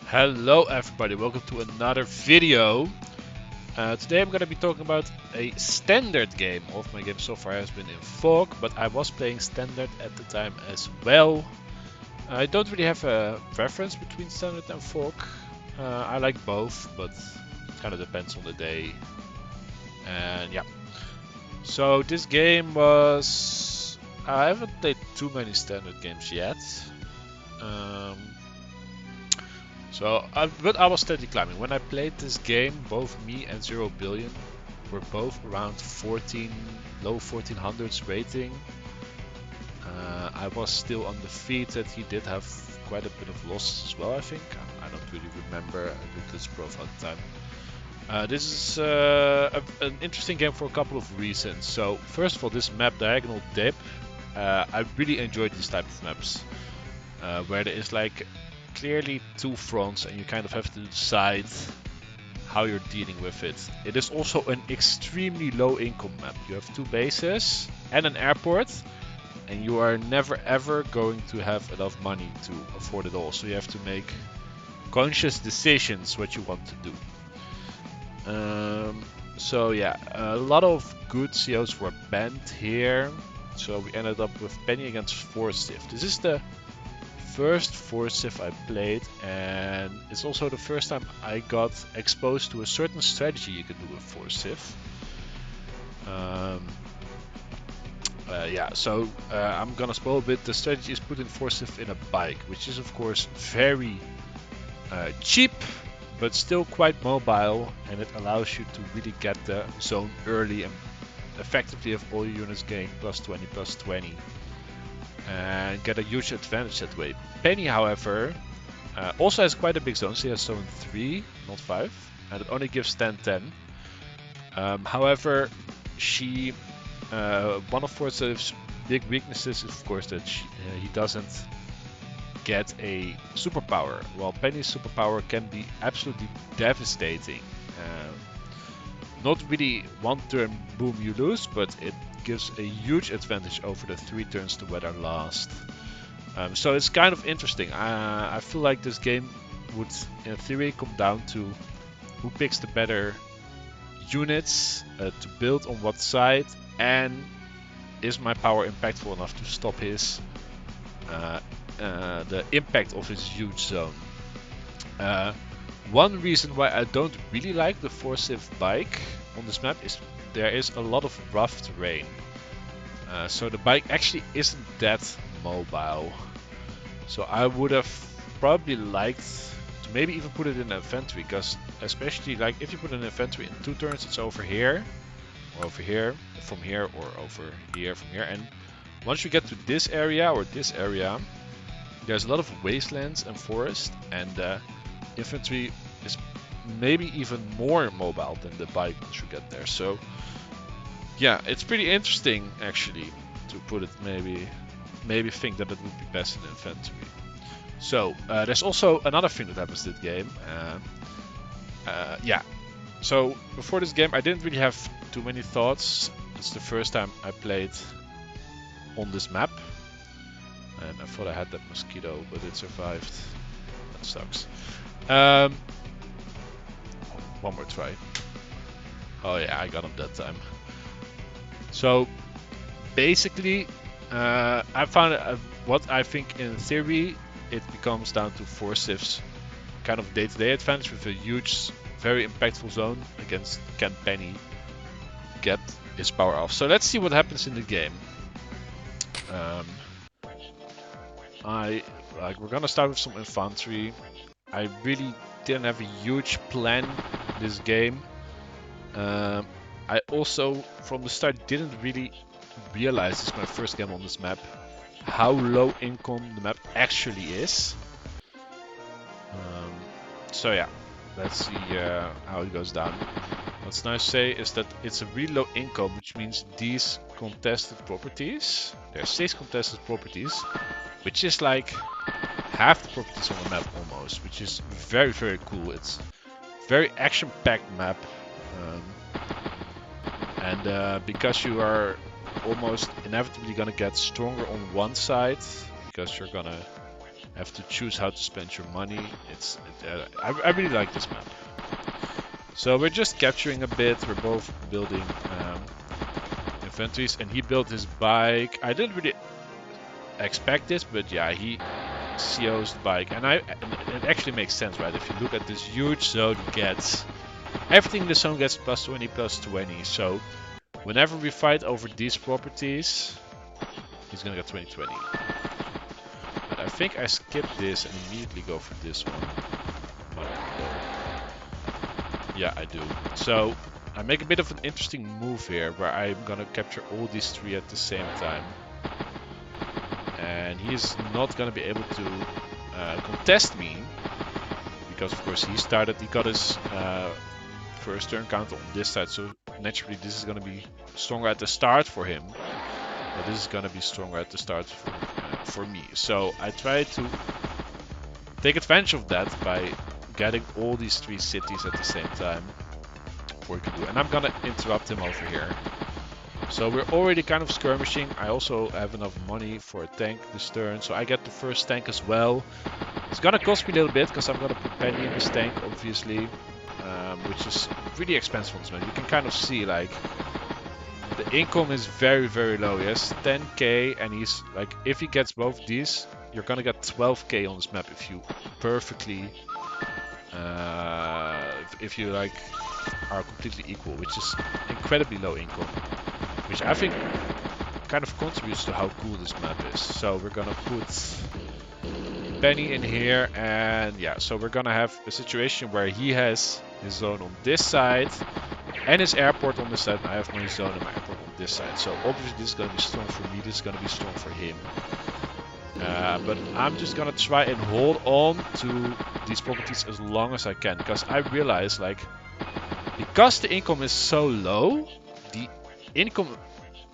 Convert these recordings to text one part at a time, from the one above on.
Hello everybody, welcome to another video. Today I'm going to be talking about a standard game. All of my games so far has been in folk, but I was playing standard at the time as well. I don't really have a preference between standard and folk. I like both, but it kind of depends on the day. And yeah, so this game was... I haven't played too many standard games yet. But I was steady climbing. When I played this game, both me and zerobillion were both around 14, low 1400s rating. I was still undefeated. He did have quite a bit of losses as well, I think. I don't really remember. I looked at his profile at the time. This is an interesting game for a couple of reasons. So, first of all, this map, Diagonal Dip, I really enjoyed these type of maps. Where there is like clearly two fronts and you kind of have to decide how you're dealing with it. It is also an extremely low income map. You have two bases and an airport, and you are never ever going to have enough money to afford it all. So you have to make conscious decisions what you want to do. So yeah, a lot of good COs were banned here. So we ended up with Penny against Forciv. This is the first Forciv I played, and it's also the first time I got exposed to a certain strategy you can do with Forciv. I'm gonna spoil a bit. The strategy is putting Forciv in a bike, which is of course very cheap, but still quite mobile, and it allows you to really get the zone early and effectively have all your units gain +20/+20. And get a huge advantage that way. Penny, however, also has quite a big zone. She has zone 3, not 5, and it only gives 10/10. However, she one of Forciv's big weaknesses is, of course, that he doesn't get a superpower. While Penny's superpower can be absolutely devastating. Not really one turn, boom, you lose, but it gives a huge advantage over the 3 turns to weather last. So it's kind of interesting. I feel like this game would, in theory, come down to who picks the better units to build on what side, and is my power impactful enough to stop his the impact of his huge zone. One reason why I don't really like the Forciv bike on this map is there is a lot of rough terrain. So the bike actually isn't that mobile. So I would have probably liked to maybe even put it in inventory, because especially like if you put an inventory in 2 turns, it's over here, or over here, from here, or over here, from here. And once you get to this area or this area, there's a lot of wastelands and forest, and infantry is maybe even more mobile than the bike once you get there. So yeah, it's pretty interesting actually to put it, maybe think that it would be best in inventory. So there's also another thing that happens in this game. So before this game I didn't really have too many thoughts. It's the first time I played on this map, and I thought I had that mosquito, but it survived. That sucks. One more try. Oh yeah, I got him that time. So basically, I found what I think in theory it becomes down to Forciv's kind of day-to-day advantage with a huge, very impactful zone against can Penny get his power off. So let's see what happens in the game. We're gonna start with some infantry. I really didn't have a huge plan this game. I also, from the start, didn't really realize, this is my first game on this map, how low income the map actually is. So yeah, let's see how it goes down. What's nice to say is that it's a really low income, which means these contested properties, there are 6 contested properties, which is like half the properties on the map almost, which is very, very cool. It's very action-packed map. Because you are almost inevitably gonna get stronger on one side, because you're gonna have to choose how to spend your money. I really like this map. So we're just capturing a bit. We're both building inventories, and he built his bike. I didn't really expect this, but yeah, he CO's the bike, and it actually makes sense, right? If you look at this huge zone, he gets everything in the zone gets plus 20, plus 20. So whenever we fight over these properties, he's gonna get 20-20. But I think I skip this and immediately go for this one. Yeah, I do. So I make a bit of an interesting move here, where I'm gonna capture all these three at the same time. And he's not gonna be able to contest me, because of course he got his first turn count on this side, so naturally this is gonna be stronger at the start for him, but this is gonna be stronger at the start for me. So I try to take advantage of that by getting all these three cities at the same time before he can do it. And I'm gonna interrupt him over here. So we're already kind of skirmishing. I also have enough money for a tank this turn, so I get the first tank as well. It's gonna cost me a little bit because I'm gonna put Penny in this tank, obviously, which is really expensive on this map. You can kind of see like the income is very, very low. He has 10k, and he's like, if he gets both these, you're gonna get 12k on this map if you perfectly, if you like are completely equal, which is incredibly low income. Which I think kind of contributes to how cool this map is. So we're gonna put Penny in here, and yeah, so we're gonna have a situation where he has his zone on this side and his airport on this side, and I have my zone and my airport on this side. So obviously this is gonna be strong for me, this is gonna be strong for him. But I'm just gonna try and hold on to these properties as long as I can, because I realize like, because the income is so low, the income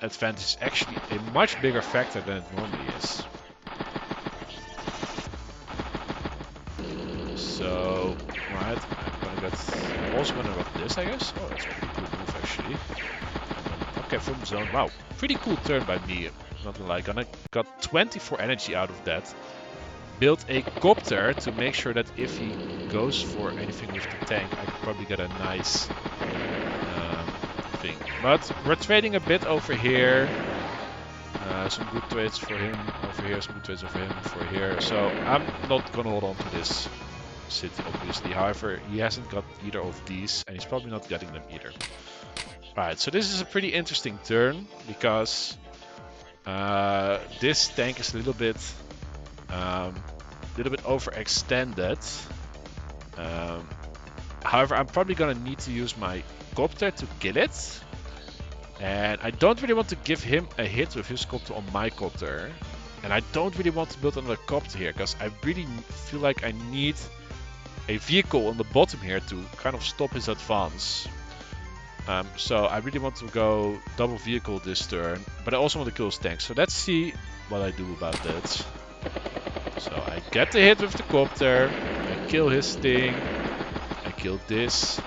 advantage is actually a much bigger factor than it normally is. So, right, I'm also gonna get this, I guess. Oh, that's a pretty cool move actually. Okay, from zone. Wow, pretty cool turn by me. Not gonna lie, got 24 energy out of that. Built a copter to make sure that if he goes for anything with the tank, I could probably get a nice thing. But we're trading a bit over here. Some good trades for him over here, some good trades over him for here. So I'm not gonna hold on to this city, obviously. However, he hasn't got either of these, and he's probably not getting them either. Alright, so this is a pretty interesting turn, because this tank is a little bit overextended. However, I'm probably gonna need to use my copter to kill it, and I don't really want to give him a hit with his copter on my copter, and I don't really want to build another copter here, because I really feel like I need a vehicle on the bottom here to kind of stop his advance. So I really want to go double vehicle this turn, but I also want to kill his tank. So let's see what I do about that. So I get the hit with the copter, I kill his thing, I kill this,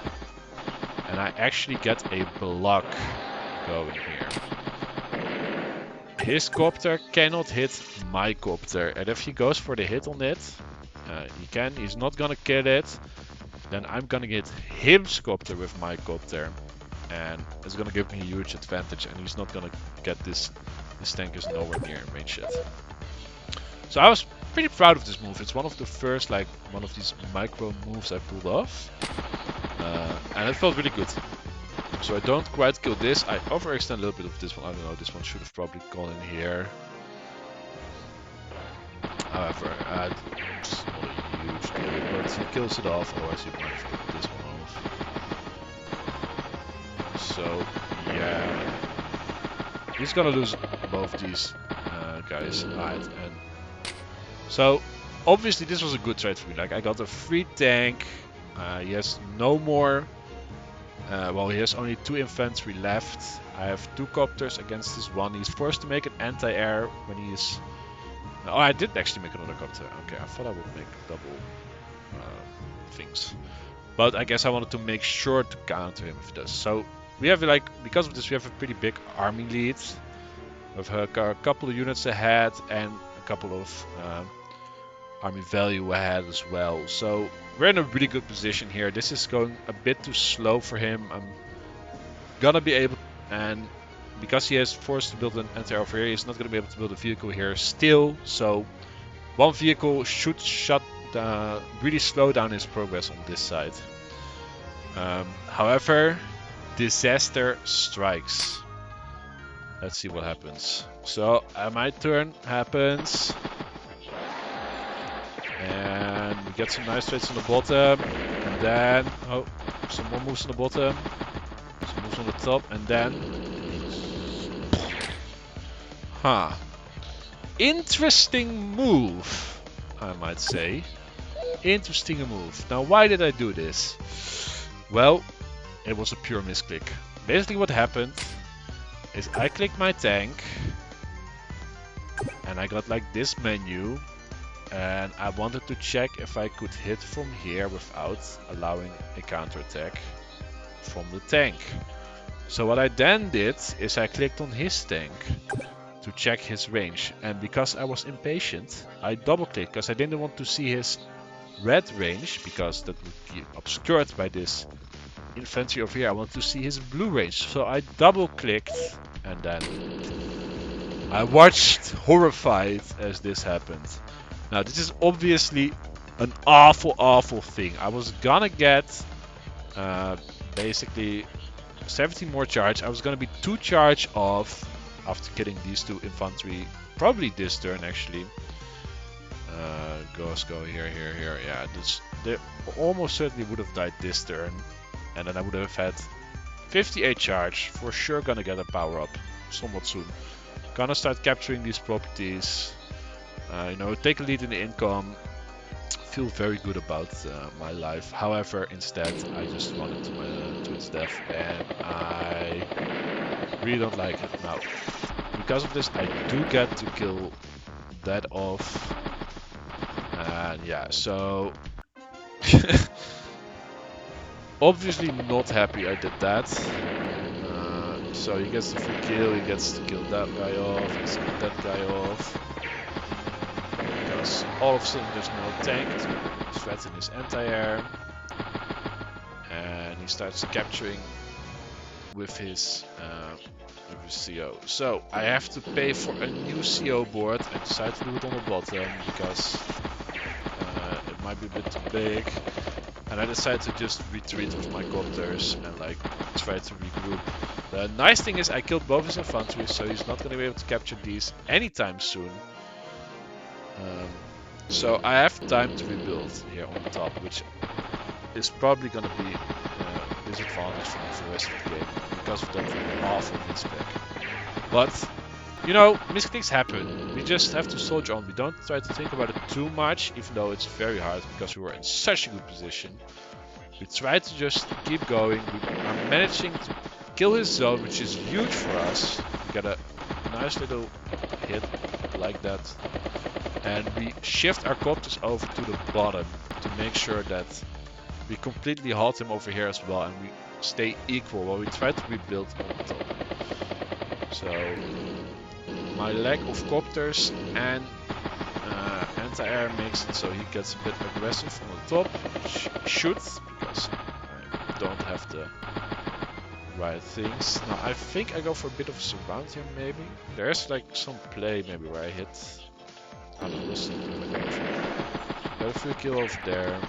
and I actually get a block going here. His copter cannot hit my copter, and if he goes for the hit on it, he's not gonna kill it, then I'm gonna get his copter with my copter, and it's gonna give me a huge advantage, and he's not gonna get this. This tank is nowhere near range shit. So I was pretty proud of this move. It's one of the first, like, one of these micro moves I pulled off, and it felt really good. So I don't quite kill this. I overextend a little bit of this one. I don't know, this one should have probably gone in here. However, it's not a huge deal, but he kills it off, otherwise he might have killed this one off. So, yeah. He's gonna lose both these guys. Right, and so, obviously this was a good trade for me. Like, I got a free tank. He has no more. Well, he has only 2 infantry left. I have 2 copters against this one. He's forced to make an anti-air when he's... Oh, I did actually make another copter. Okay, I thought I would make double things. But I guess I wanted to make sure to counter him with this. So, we have, like, because of this, we have a pretty big army lead. With a couple of units ahead and a couple of army value ahead as well. So we're in a really good position here. This is going a bit too slow for him. I'm gonna be able, and because he has forced to build an anti-air over here, he's not gonna be able to build a vehicle here still. So one vehicle should really slow down his progress on this side. However, disaster strikes. Let's see what happens. So my turn happens. And we get some nice trades on the bottom. And then, oh, some more moves on the bottom. Some moves on the top. And then, interesting move, I might say. Interesting move. Now, why did I do this? Well, it was a pure misclick. Basically what happened is I clicked my tank and I got like this menu, and I wanted to check if I could hit from here without allowing a counterattack from the tank. So what I then did is I clicked on his tank to check his range, and because I was impatient, I double clicked because I didn't want to see his red range because that would be obscured by this infantry over here. I want to see his blue range, so I double clicked and then I watched horrified as this happened. Now this is obviously an awful thing. I was gonna get basically 17 more charge. I was gonna be 2 charge off after killing these 2 infantry, probably this turn actually. Go here. Yeah, they almost certainly would have died this turn, and then I would have had 58 charge. For sure, gonna get a power up somewhat soon. Gonna start capturing these properties. Take a lead in the income. Feel very good about my life. However, instead, I just run into its death, and I really don't like it. Now, because of this, I do get to kill that off. And yeah, so obviously not happy I did that. So he gets the free kill, he gets to kill that guy off, he gets to kill that guy off. Because all of a sudden there's no tank to threaten his anti-air. And he starts capturing with his CO. So I have to pay for a new CO board. I decide to do it on the bottom because it might be a bit too big. And I decided to just retreat with my copters and like try to regroup. The nice thing is I killed both his infantry, so he's not going to be able to capture these anytime soon. So I have time to rebuild here on top, which is probably going to be a disadvantage for me for the rest of the game because of that awful misclick. But misclicks happen. We just have to soldier on. We don't try to think about it too much, even though it's very hard because we were in such a good position. We try to just keep going. We are managing to kill his zone, which is huge for us. We get a nice little hit like that. And we shift our copters over to the bottom to make sure that we completely halt him over here as well, and we stay equal while we try to rebuild on top. So my lack of copters and anti-air makes it so he gets a bit aggressive on the top, which he should, because I don't have the right things. Now I think I go for a bit of a surround here maybe. There's like some play maybe where I hit. I don't know, we'll see. Got a free kill over there.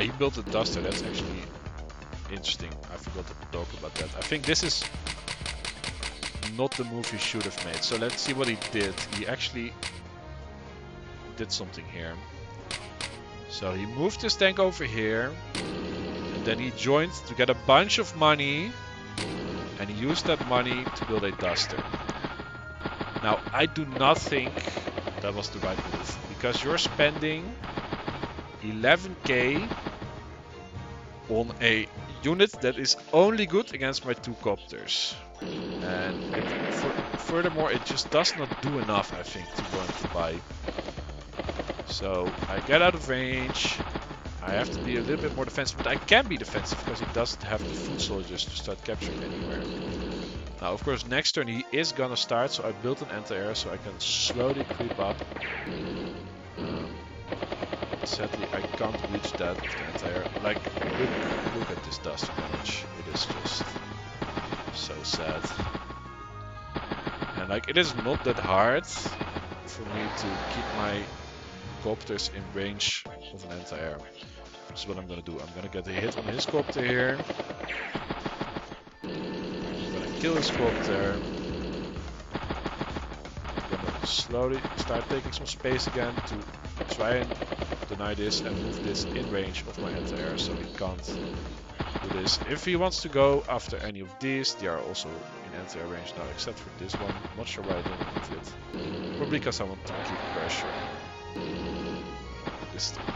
He built a duster, that's actually interesting. I forgot to talk about that. I think this is not the move he should have made. So let's see what he did. He actually did something here. So he moved his tank over here. And then he joined to get a bunch of money. And he used that money to build a duster. Now I do not think that was the right move. Because you're spending 11k on a unit that is only good against my 2 copters. And furthermore, it just does not do enough, I think, to warrant the buy. So I get out of range. I have to be a little bit more defensive, but I can be defensive because he doesn't have the foot soldiers to start capturing anywhere. Now, of course, next turn he is gonna start, so I built an anti-air so I can slowly creep up. Sadly, I can't reach that with the anti-air. Like, look at this dust damage. It is just so sad. And like, it is not that hard for me to keep my copters in range of an anti-air. This is what I'm gonna do. I'm gonna get a hit on his copter here. I'm gonna kill his copter. I'm gonna slowly start taking some space again to try and deny this and move this in range of my anti-air so he can't do this. If he wants to go after any of these, they are also in anti-air range now, except for this one. I'm not sure why I didn't move it. Probably because I want to keep pressure. This time.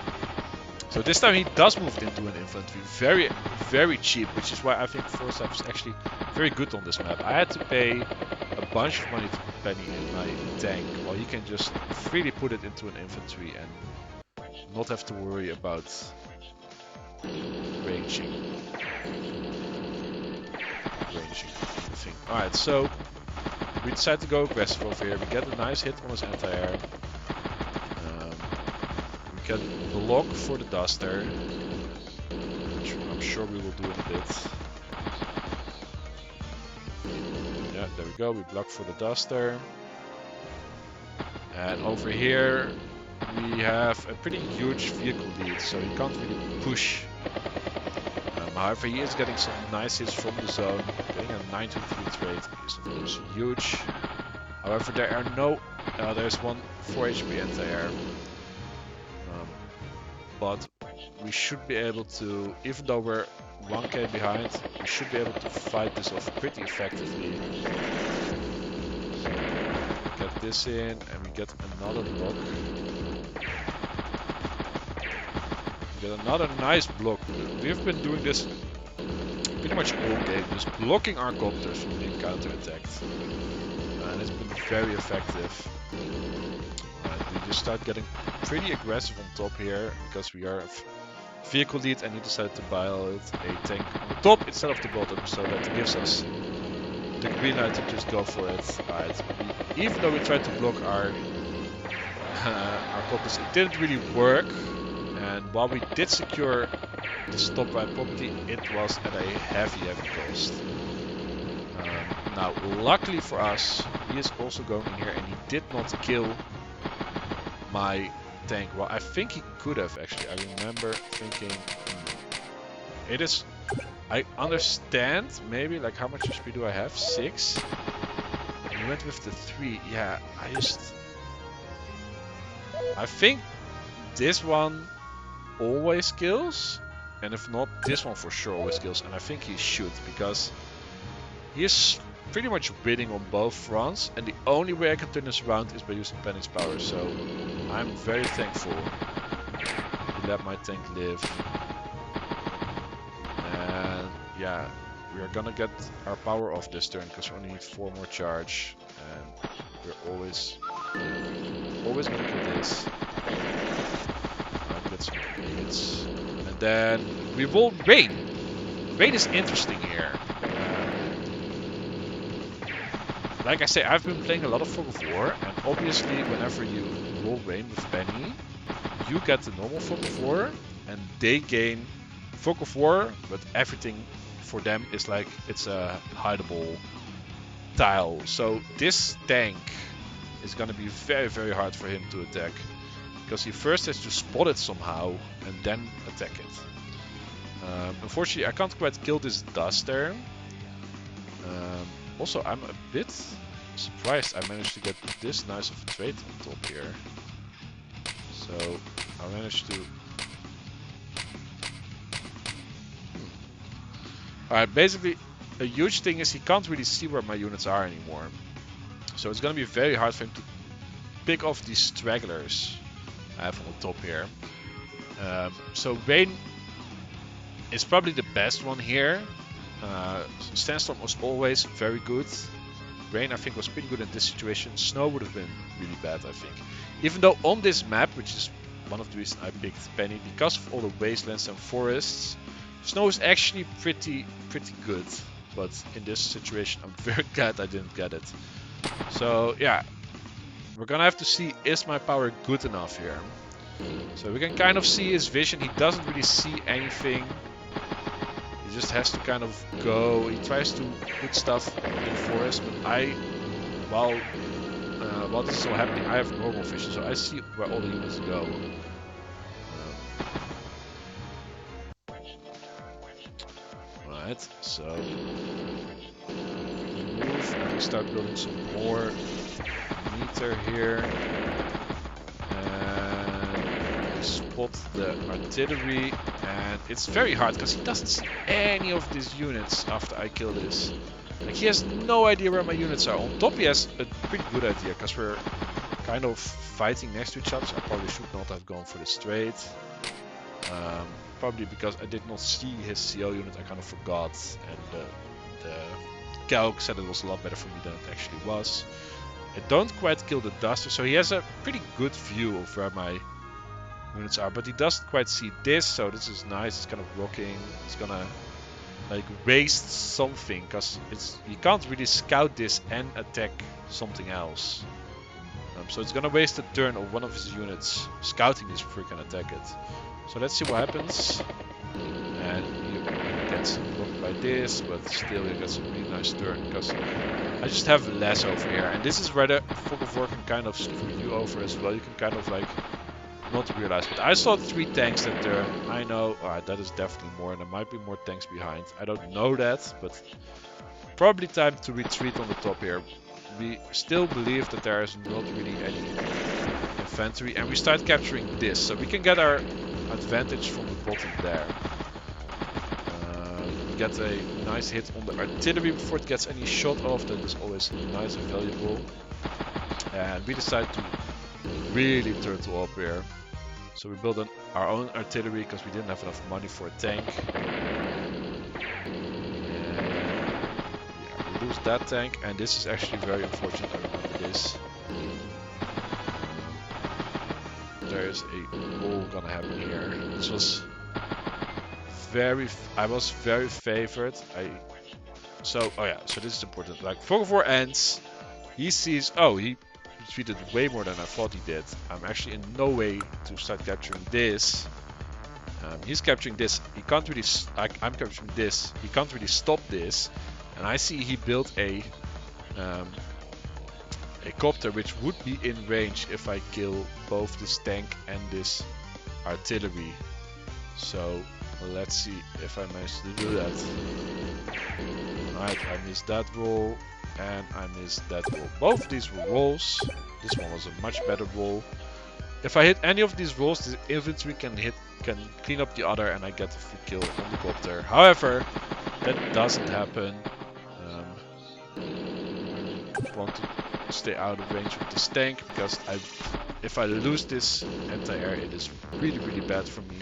So this time he does move into an infantry, very, very cheap, which is why I think Forsyth is actually very good on this map. I had to pay a bunch of money to put Penny in my tank, while he can just freely put it into an infantry and not have to worry about ranging anything. Alright, so we decide to go aggressive over here. We get a nice hit on his anti-air. We can block for the duster, which I'm sure we will do in a bit. Yeah, there we go. We block for the duster. And over here we have a pretty huge vehicle lead, so he can't really push. However, he is getting some nice hits from the zone. Getting a 923 trade is of course huge. However, there are no... there's one 4 HP anti-air. But we should be able to, even though we're 1k behind, we should be able to fight this off pretty effectively. So get this in and we get another block. Get another nice block. We've been doing this pretty much all game, just blocking our copters from being counter-attacked. And it's been very effective. We just start getting pretty aggressive on top here, because we are vehicle lead and he decided to build a tank on the top instead of the bottom, so that gives us the green light to just go for it. Alright, even though we tried to block our copters, it didn't really work. And while we did secure the top right property, it was at a heavy cost. Now, luckily for us, he is also going in here and he did not kill my tank. Well, I think he could have actually. I remember thinking, it is... I understand maybe, like, how much HP do I have? 6? And he went with the 3. Yeah, I think this one always kills, and if not, this one for sure always kills, and I think he should, because he is pretty much winning on both fronts, and the only way I can turn this around is by using Penny's power, so I'm very thankful he let my tank live. And yeah, we are gonna get our power off this turn, because we only need 4 more charge, and we're always gonna kill this. Get some hits. And then we will rain. Rain is interesting here. Like I say, I've been playing a lot of Fog of War, and obviously whenever you roll rain with Penny, you get the normal Fog of War, and they gain Fog of War, but everything for them is like, it's a hideable tile. So this tank is gonna be very, very hard for him to attack, because he first has to spot it somehow and then attack it. Unfortunately, I can't quite kill this duster. Also, I'm a bit surprised I managed to get this nice of a trade on top here. So I managed to... Alright, basically a huge thing is he can't really see where my units are anymore. So it's gonna be very hard for him to pick off these stragglers I have on the top here. So Rain is probably the best one here. Sandstorm was always very good. Rain, I think, was pretty good in this situation. Snow would have been really bad, I think. Even though on this map, which is one of the reasons I picked Penny, because of all the wastelands and forests, Snow is actually pretty good. but in this situation I'm very glad I didn't get it. So yeah, we're gonna have to see, is my power good enough here? So we can kind of see his vision. He doesn't really see anything. He just has to kind of go. He tries to put stuff in forest, but while this is all happening, I have normal vision, so I see where all the units go. Right, so move, and we start building some more meter here. And we spot the artillery, and it's very hard because he doesn't see any of these units after I kill this. Like, he has no idea where my units are. On top he has a pretty good idea because we're kind of fighting next to each other, so I probably should not have gone for the straight. Probably because I did not see his CO unit, I kind of forgot, and the calc said it was a lot better for me than it actually was. I don't quite kill the duster, so he has a pretty good view of where my units are, but he doesn't quite see this, so this is nice. It's kind of rocking. It's gonna like waste something because you can't really scout this and attack something else. So it's gonna waste a turn of one of his units scouting this before he can attack it. So let's see what happens. And he gets blocked by this, but still he gets a really nice turn because I just have less over here. And this is where the fog of war can kind of screw you over as well. You can kind of like not realize. But I saw 3 tanks that turn. I know that is definitely more, and there might be more tanks behind. I don't know that, but probably time to retreat on the top here. We still believe that there is not really any infantry, and we start capturing this, so we can get our advantage from the bottom there. We get a nice hit on the artillery before it gets any shot off. That is always nice and valuable. And we decide to really turtle up here. So we build our own artillery because we didn't have enough money for a tank. We lose that tank, and this is actually very unfortunate. I remember this. There's a wall gonna happen here. This was I was very favored. So this is important. Like, fog of war ends. He sees, he retreated way more than I thought he did. I'm actually in no way to start capturing this. He's capturing this. He can't really. I'm capturing this. He can't really stop this. And I see he built a copter which would be in range if I kill both this tank and this artillery. So let's see if I manage to do that. Alright, I missed that roll and I missed that roll. Both of these were rolls. This one was a much better roll. If I hit any of these rolls, the infantry can clean up the other and I get a free kill on the copter. However, that doesn't happen. I want to stay out of range of this tank because if I lose this anti-air, it is really, really bad for me.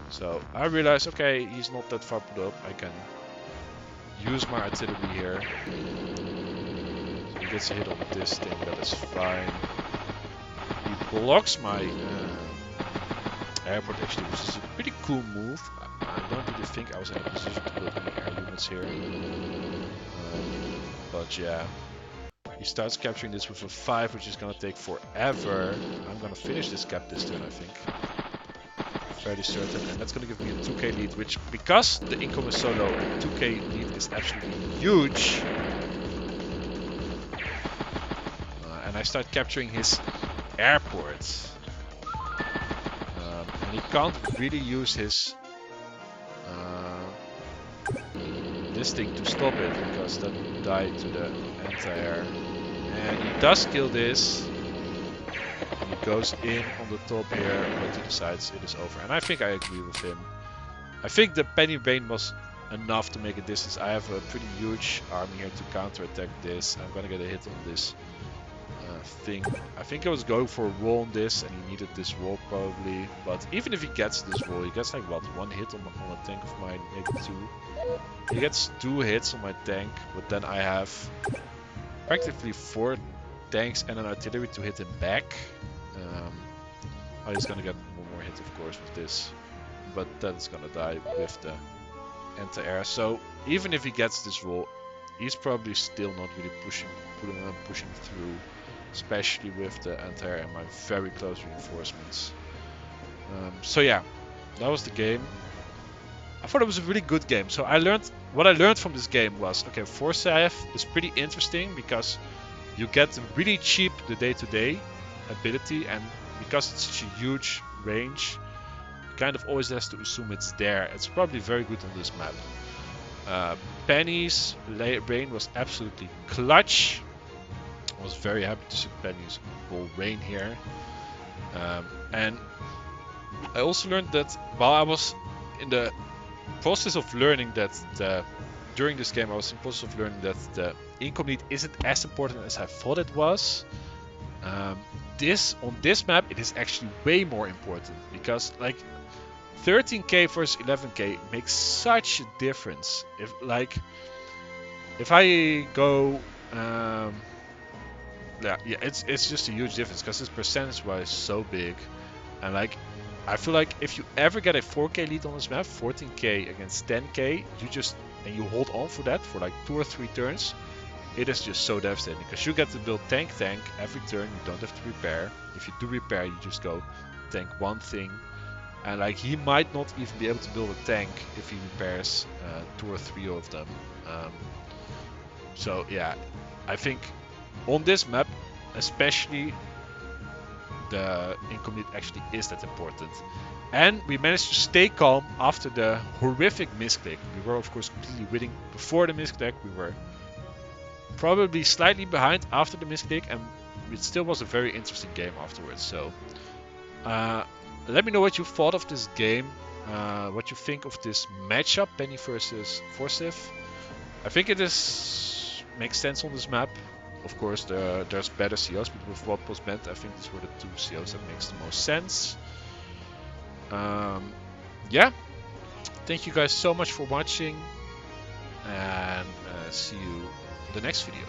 So I realize, okay, he's not that far put up. I can use my artillery here. So he gets a hit on this thing, that is fine. He blocks my airport actually, which is a pretty cool move. I don't really think I was in a position to build any air units here. But yeah. He starts capturing this with a 5, which is going to take forever. I'm going to finish this cap this turn, I think. Fairly certain. And that's going to give me a 2k lead, which, because the income is so low, a 2k lead is absolutely huge. And I start capturing his airport. And he can't really use his this thing to stop it, because that would die to the anti-air. And he does kill this. And he goes in on the top here, but he decides it is over. And I think I agree with him. I think the Penny Bane was enough to make a distance. I have a pretty huge army here to counter-attack this. I'm gonna get a hit on this thing. I think I was going for a roll on this, and he needed this roll probably. But even if he gets this roll, he gets like what, 1 hit on a tank of mine, maybe 2. He gets 2 hits on my tank, but then I have practically 4 tanks and an artillery to hit him back. He's gonna get one more hit, of course, with this, but then it's gonna die with the anti-air. So even if he gets this role, he's probably still not really pushing through, especially with the anti-air and my very close reinforcements. So yeah, that was the game. I thought it was a really good game. So what I learned from this game was, okay, Forsyth is pretty interesting because you get really cheap the day-to-day ability, and because it's such a huge range, you kind of always has to assume it's there. It's probably very good on this map. Penny's rain was absolutely clutch. I was very happy to see Penny's ball rain here. And I also learned that while I was in the process of learning that during this game I was in the process of learning that the income lead isn't as important as I thought it was. On this map it is actually way more important because like 13k versus 11k makes such a difference. If I go yeah, it's just a huge difference because it's percentage wise so big, and like I feel like if you ever get a 4k lead on this map, 14k against 10k, and you hold on for that for like 2 or 3 turns, it is just so devastating because you get to build tank every turn. You don't have to repair. If you do repair, you just go tank one thing, and like he might not even be able to build a tank if he repairs 2 or 3 of them. So yeah, I think on this map, especially, the incomplete actually is that important. And we managed to stay calm after the horrific misclick. We were of course completely winning before the misclick. We were probably slightly behind after the misclick, and it still was a very interesting game afterwards. So let me know what you thought of this game, what you think of this matchup, Penny versus Forsyth. I think it makes sense on this map. Of course, there's better COs, but with what was meant, I think these were the 2 COs that makes the most sense. Yeah, thank you guys so much for watching, and see you in the next video.